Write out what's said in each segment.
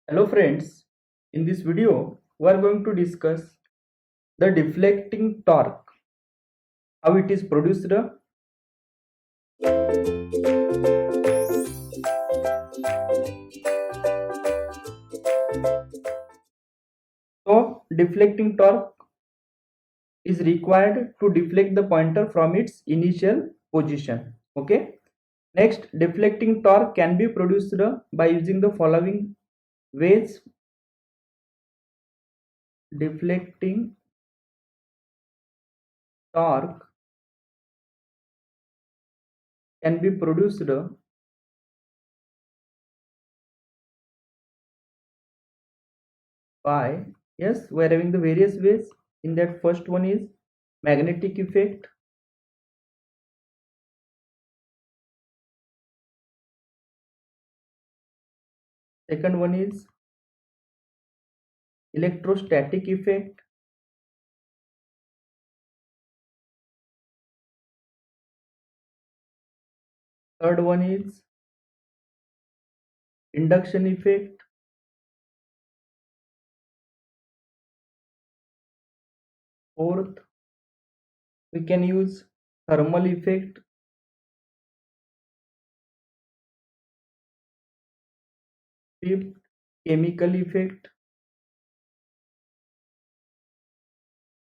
Hello friends, in this video we are going to discuss the deflecting torque, how it is produced. So deflecting torque is required to deflect the pointer from its initial position. Okay. Next, deflecting torque can be produced by using the following ways. Deflecting torque can be produced by, yes, we are having the various ways. In that, first one is magnetic effect. Second one is electrostatic effect. Third one is induction effect. Fourth, we can use thermal effect. Fifth, chemical effect.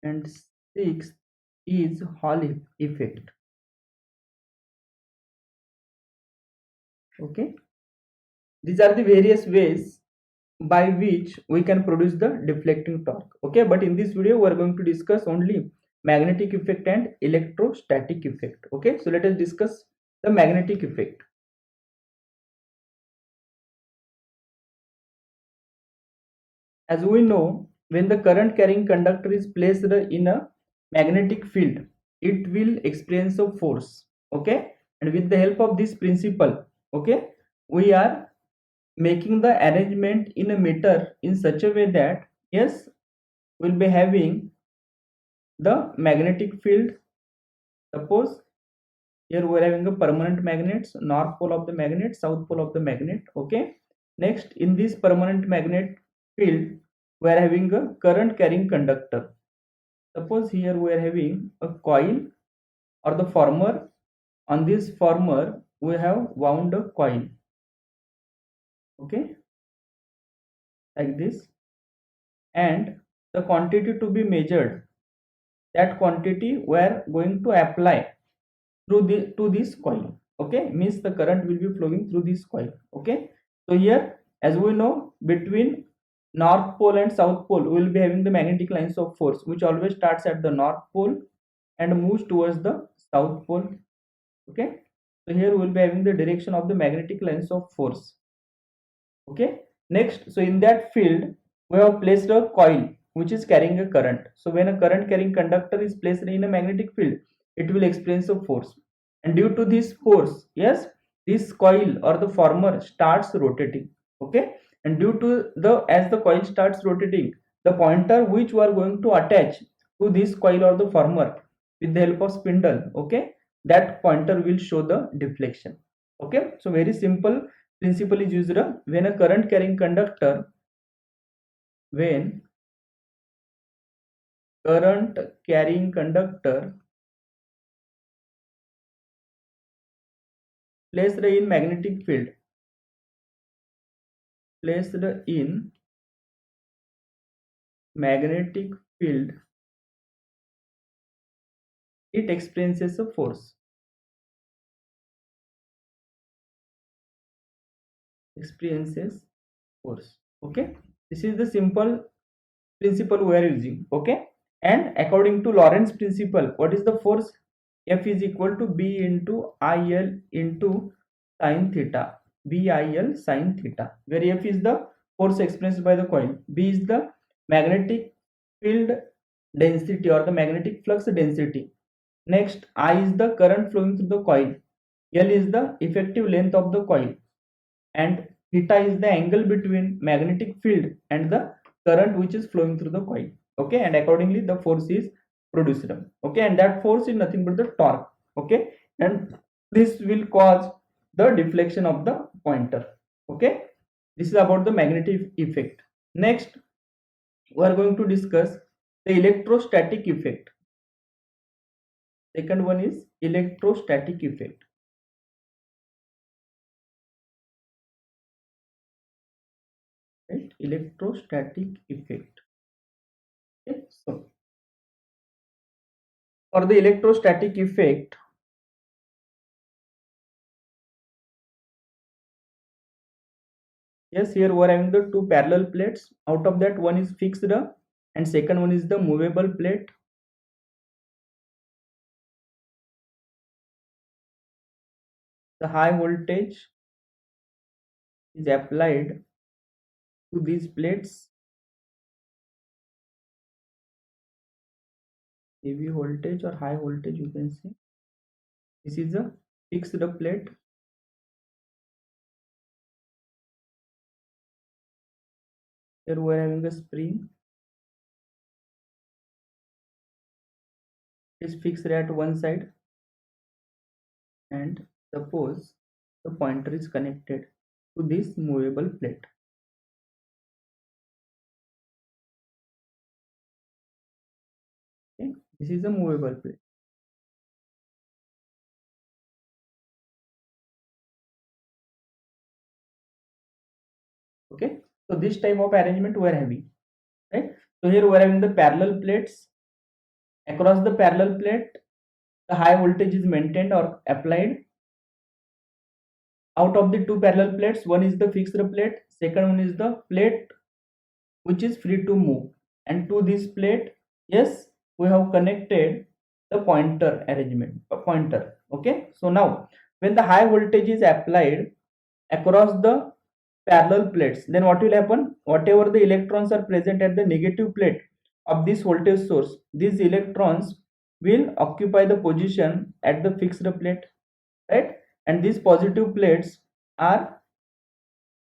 And sixth is Hall effect. Okay, these are the various ways by which we can produce the deflecting torque. Okay, but in this video we are going to discuss only magnetic effect and electrostatic effect. Okay, so let us discuss the magnetic effect. As we know, when the current carrying conductor is placed in a magnetic field, it will experience a force. Okay, and with the help of this principle, okay, we are making the arrangement in a meter in such a way that, yes, we'll be having the magnetic field. Suppose here we're having a permanent magnets, north pole of the magnet, south pole of the magnet. Okay, next, in this permanent magnet field we are having a current carrying conductor. Suppose here we are having a coil or the former. On this former we have wound a coil. Okay, like this, and the quantity to be measured, that quantity we are going to apply to this coil. Okay, means the current will be flowing through this coil. Okay, so here, as we know, between north pole and south pole we will be having the magnetic lines of force, which always starts at the north pole and moves towards the south pole. Okay, so here we will be having the direction of the magnetic lines of force. Okay, next, so in that field we have placed a coil which is carrying a current. So when a current carrying conductor is placed in a magnetic field, it will experience a force, and due to this force, yes, this coil or the former starts rotating. Okay, and due to the, as the coil starts rotating, the pointer which we are going to attach to this coil or the former with the help of spindle, okay, that pointer will show the deflection. Okay, so very simple principle is used when a current carrying conductor, when current carrying conductor placed in magnetic field, placed in magnetic field, it experiences a force. Experiences force. Okay, this is the simple principle we are using. Okay, and according to Lorentz principle, what is the force? F is equal to B into IL into sin theta. BIL sin theta, where F is the force experienced by the coil, B is the magnetic field density or the magnetic flux density. Next, I is the current flowing through the coil, L is the effective length of the coil, and theta is the angle between magnetic field and the current which is flowing through the coil. Okay, and accordingly the force is produced. Okay, and that force is nothing but the torque. Okay, and this will cause the deflection of the pointer. Okay, This is about the magnetic effect. Next, we are going to discuss the electrostatic effect. Second one is electrostatic effect. Right? Electrostatic effect. Okay. So for the electrostatic effect, yes, here we are having the two parallel plates. Out of that, one is fixed and second one is the movable plate. The high voltage is applied to these plates. Heavy voltage or high voltage, you can say. This is a fixed plate. Here we are having a spring. It is fixed at one side, and suppose the pointer is connected to this movable plate. Okay, this is a movable plate. Okay, so this type of arrangement we are having, right? So here we are having the parallel plates. Across the parallel plate, the high voltage is maintained or applied. Out of the two parallel plates, one is the fixed plate, second one is the plate which is free to move, and to this plate, yes, we have connected the pointer arrangement, a pointer. Okay, so now when the high voltage is applied across the parallel plates, then what will happen? Whatever the electrons are present at the negative plate of this voltage source, these electrons will occupy the position at the fixed plate, right? And these positive plates are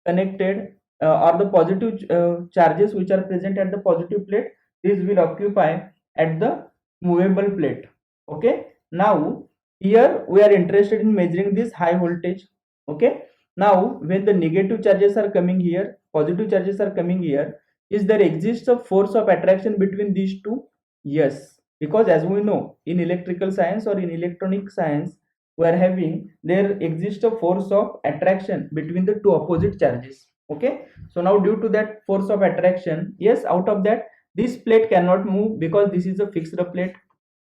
connected, or the positive charges which are present at the positive plate, these will occupy at the movable plate. Okay, now here we are interested in measuring this high voltage. Okay, now when the negative charges are coming here, positive charges are coming here, is there exists a force of attraction between these two? Yes, because as we know, in electrical science or in electronic science, we are having, there exists a force of attraction between the two opposite charges. Okay, so now due to that force of attraction, yes, out of that, this plate cannot move because this is a fixed plate.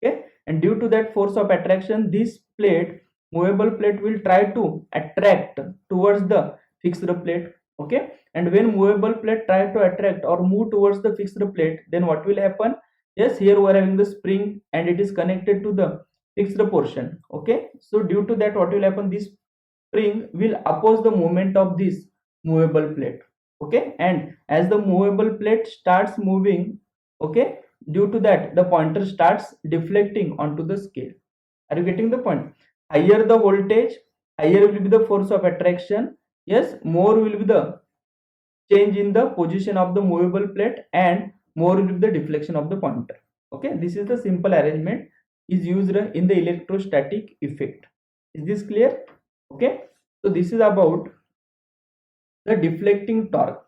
Okay, and due to that force of attraction, this plate, movable plate, will try to attract towards the fixed plate. Okay, and when movable plate try to attract or move towards the fixed plate, then what will happen? Yes, here we are having the spring and it is connected to the fixed portion. Okay, so due to that, what will happen? This spring will oppose the movement of this movable plate. Okay, and as the movable plate starts moving, okay, due to that, the pointer starts deflecting onto the scale. Are you getting the point? Higher the voltage, higher will be the force of attraction. Yes, more will be the change in the position of the movable plate, and more will be the deflection of the pointer. Okay, this is the simple arrangement is used in the electrostatic effect. Is this clear? Okay, so this is about the deflecting torque.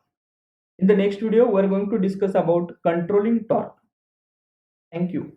In the next video, we are going to discuss about controlling torque. Thank you.